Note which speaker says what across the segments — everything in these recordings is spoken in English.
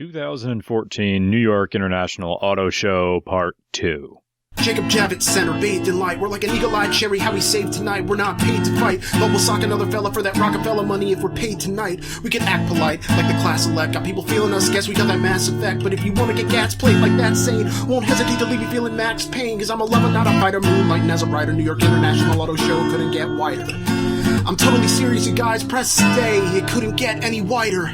Speaker 1: 2014 New York International Auto Show Part 2.
Speaker 2: Jacob Javits Center, bathed in light. We're like an eagle-eyed cherry, how we saved tonight. We're not paid to fight, but we'll sock another fella for that Rockefeller money if we're paid tonight. We can act polite, like the class elect. Got people feeling us, guess we got that mass effect. But if you wanna get gas played like that sane, won't hesitate to leave you feeling max pain. Cause I'm a lover, not a fighter, moonlighting as a writer. New York International Auto Show couldn't get wider. I'm totally serious, you guys, press stay. It couldn't get any wider.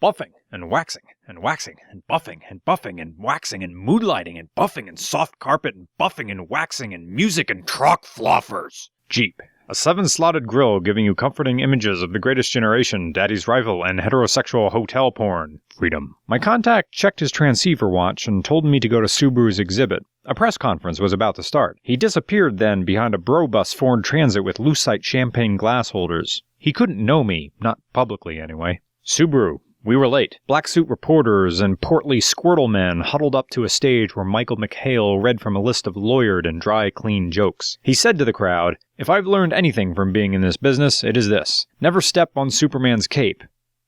Speaker 1: Buffing and waxing and waxing and buffing and buffing and waxing and mood lighting and buffing and soft carpet and buffing and waxing and music and truck floffers. Jeep. A 7-slotted grill giving you comforting images of the greatest generation, daddy's rival, and heterosexual hotel porn. Freedom. My contact checked his transceiver watch and told me to go to Subaru's exhibit. A press conference was about to start. He disappeared then behind a bro-bus Ford Transit with lucite champagne glass holders. He couldn't know me, not publicly anyway. Subaru. We were late. Black suit reporters and portly squirtle men huddled up to a stage where Michael McHale read from a list of lawyered and dry clean jokes. He said to the crowd, "If I've learned anything from being in this business, it is this. Never step on Superman's cape."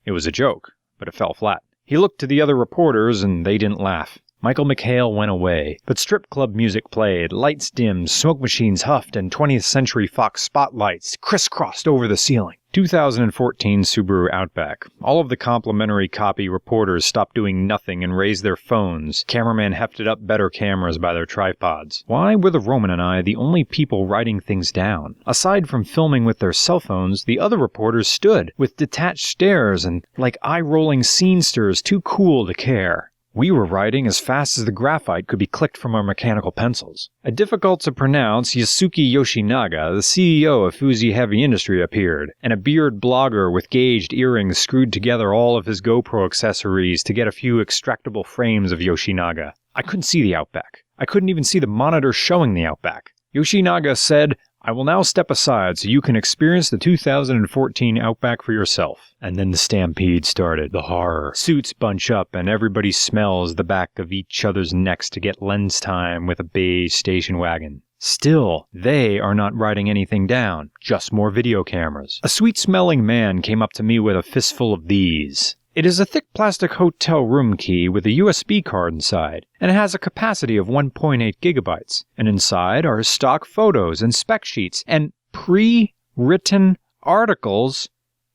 Speaker 1: It was a joke, but it fell flat. He looked to the other reporters and they didn't laugh. Michael McHale went away, but strip club music played, lights dimmed, smoke machines huffed, and 20th Century Fox spotlights crisscrossed over the ceiling. 2014 Subaru Outback. All of the complimentary copy reporters stopped doing nothing and raised their phones. Cameramen hefted up better cameras by their tripods. Why were the Roman and I the only people writing things down? Aside from filming with their cell phones, the other reporters stood, with detached stares and like eye-rolling scenesters too cool to care. We were writing as fast as the graphite could be clicked from our mechanical pencils. A difficult-to-pronounce Yasuki Yoshinaga, the CEO of Fuji Heavy Industry, appeared, and a beard blogger with gauged earrings screwed together all of his GoPro accessories to get a few extractable frames of Yoshinaga. I couldn't see the Outback. I couldn't even see the monitor showing the Outback. Yoshinaga said, "I will now step aside so you can experience the 2014 Outback for yourself." And then the stampede started. The horror. Suits bunch up and everybody smells the back of each other's necks to get lens time with a beige station wagon. Still, they are not writing anything down. Just more video cameras. A sweet-smelling man came up to me with a fistful of these. It is a thick plastic hotel room key with a USB card inside, and it has a capacity of 1.8 gigabytes. And inside are stock photos and spec sheets and pre-written articles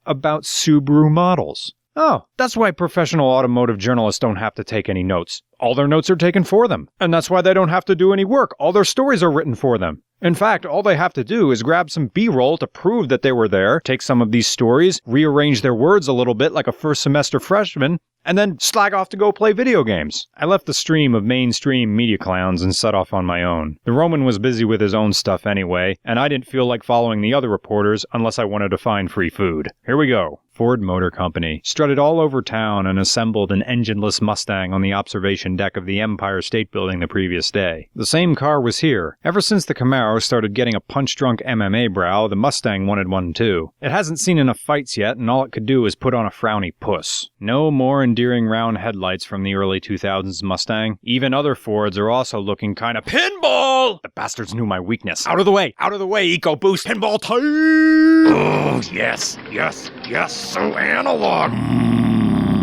Speaker 1: about Subaru models. Oh, that's why professional automotive journalists don't have to take any notes. All their notes are taken for them. And that's why they don't have to do any work. All their stories are written for them. In fact, all they have to do is grab some B-roll to prove that they were there, take some of these stories, rearrange their words a little bit like a first-semester freshman, and then slag off to go play video games. I left the stream of mainstream media clowns and set off on my own. The Roman was busy with his own stuff anyway, and I didn't feel like following the other reporters unless I wanted to find free food. Here we go. Ford Motor Company strutted all over town and assembled an engineless Mustang on the observation deck of the Empire State Building the previous day. The same car was here. Ever since the Camaro started getting a punch-drunk MMA brow, the Mustang wanted one too. It hasn't seen enough fights yet, and all it could do is put on a frowny puss. No more endearing round headlights from the early 2000s Mustang. Even other Fords are also looking kinda pinball! The bastards knew my weakness. Out of the way! Out of the way, EcoBoost! Pinball time!
Speaker 3: Oh, yes, yes, yes, so analog.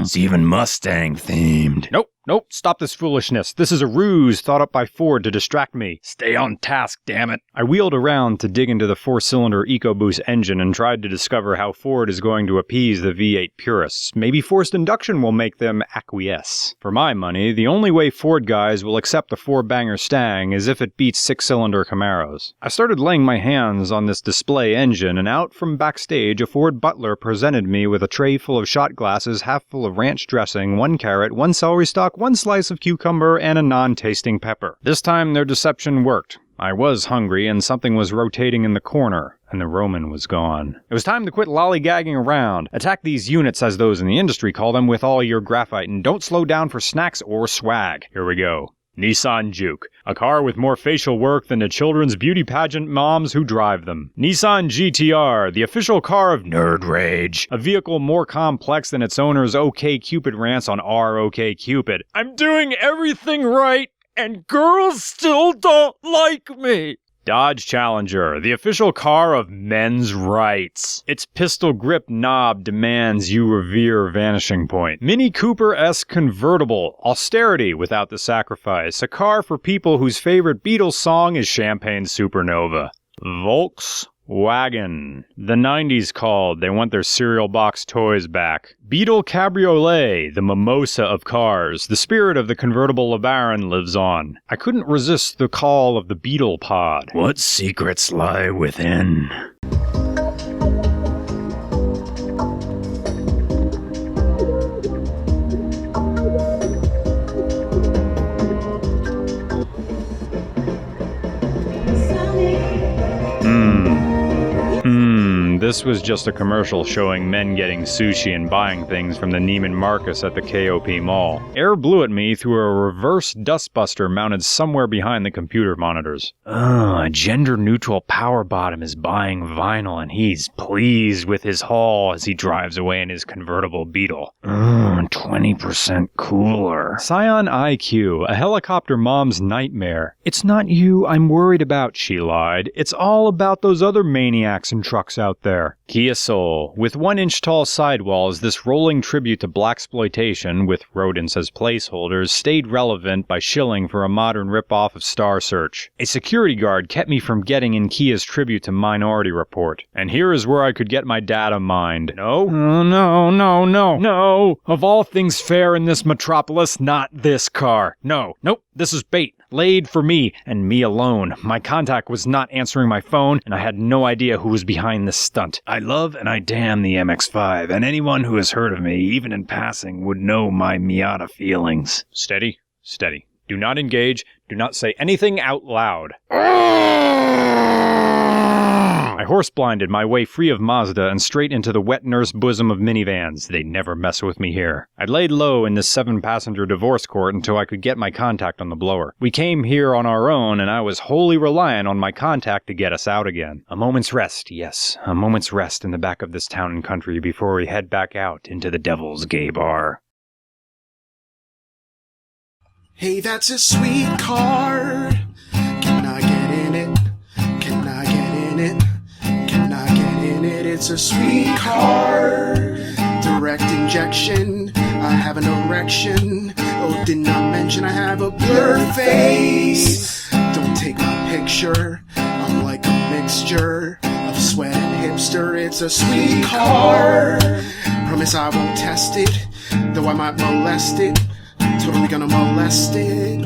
Speaker 3: It's even Mustang themed.
Speaker 1: Nope, stop this foolishness. This is a ruse thought up by Ford to distract me.
Speaker 3: Stay on task, damn it.
Speaker 1: I wheeled around to dig into the 4-cylinder EcoBoost engine and tried to discover how Ford is going to appease the V8 purists. Maybe forced induction will make them acquiesce. For my money, the only way Ford guys will accept the 4-banger Stang is if it beats 6-cylinder Camaros. I started laying my hands on this display engine, and out from backstage, a Ford butler presented me with a tray full of shot glasses half full of ranch dressing, 1 carrot, 1 celery stalk, 1 slice of cucumber, and a non-tasting pepper. This time their deception worked. I was hungry, and something was rotating in the corner, and the Roman was gone. It was time to quit lollygagging around. Attack these units, as those in the industry call them, with all your graphite, and don't slow down for snacks or swag. Here we go. Nissan Juke, a car with more facial work than the children's beauty pageant moms who drive them. Nissan GTR, the official car of Nerd Rage, a vehicle more complex than its owner's OkCupid rants on our OkCupid. I'm doing everything right, and girls still don't like me. Dodge Challenger, the official car of men's rights. Its pistol-grip knob demands you revere Vanishing Point. Mini Cooper-esque convertible, austerity without the sacrifice. A car for people whose favorite Beatles song is Champagne Supernova. Volkswagen. The 90s called. They want their cereal box toys back. Beetle Cabriolet, the mimosa of cars. The spirit of the convertible LeBaron lives on. I couldn't resist the call of the Beetle Pod.
Speaker 3: What secrets lie within?
Speaker 1: This was just a commercial showing men getting sushi and buying things from the Neiman Marcus at the KOP Mall. Air blew at me through a reverse dustbuster mounted somewhere behind the computer monitors. A gender-neutral power bottom is buying vinyl and he's pleased with his haul as he drives away in his convertible Beetle.
Speaker 3: 20% cooler.
Speaker 1: Scion IQ, a helicopter mom's nightmare. It's not you I'm worried about, she lied. It's all about those other maniacs and trucks out there. Kia Soul. With 1-inch tall sidewalls, this rolling tribute to blaxploitation, with rodents as placeholders, stayed relevant by shilling for a modern rip-off of Star Search. A security guard kept me from getting in Kia's tribute to Minority Report. And here is where I could get my data mined. No? No. Of all things fair in this metropolis, not this car. Nope, this is bait. Laid for me, and me alone. My contact was not answering my phone, and I had no idea who was behind this stunt.
Speaker 3: I love and I damn the MX-5, and anyone who has heard of me, even in passing, would know my Miata feelings.
Speaker 1: Steady. Do not engage. Do not say anything out loud. I horse-blinded my way free of Mazda and straight into the wet nurse bosom of minivans. They'd never mess with me here. I laid low in this 7-passenger divorce court until I could get my contact on the blower. We came here on our own, and I was wholly reliant on my contact to get us out again. A moment's rest, yes, a moment's rest in the back of this town and country before we head back out into the Devil's Gay Bar.
Speaker 2: Hey, that's a sweet car. Can I get in it? Can I get in it? Can I get in it? It's a sweet car. Direct injection. I have an erection. Oh, did not mention I have a blurred face. Don't take my picture. I'm like a mixture of sweat and hipster. It's a sweet car. Promise I won't test it, though I might molest it. Totally gonna molest it.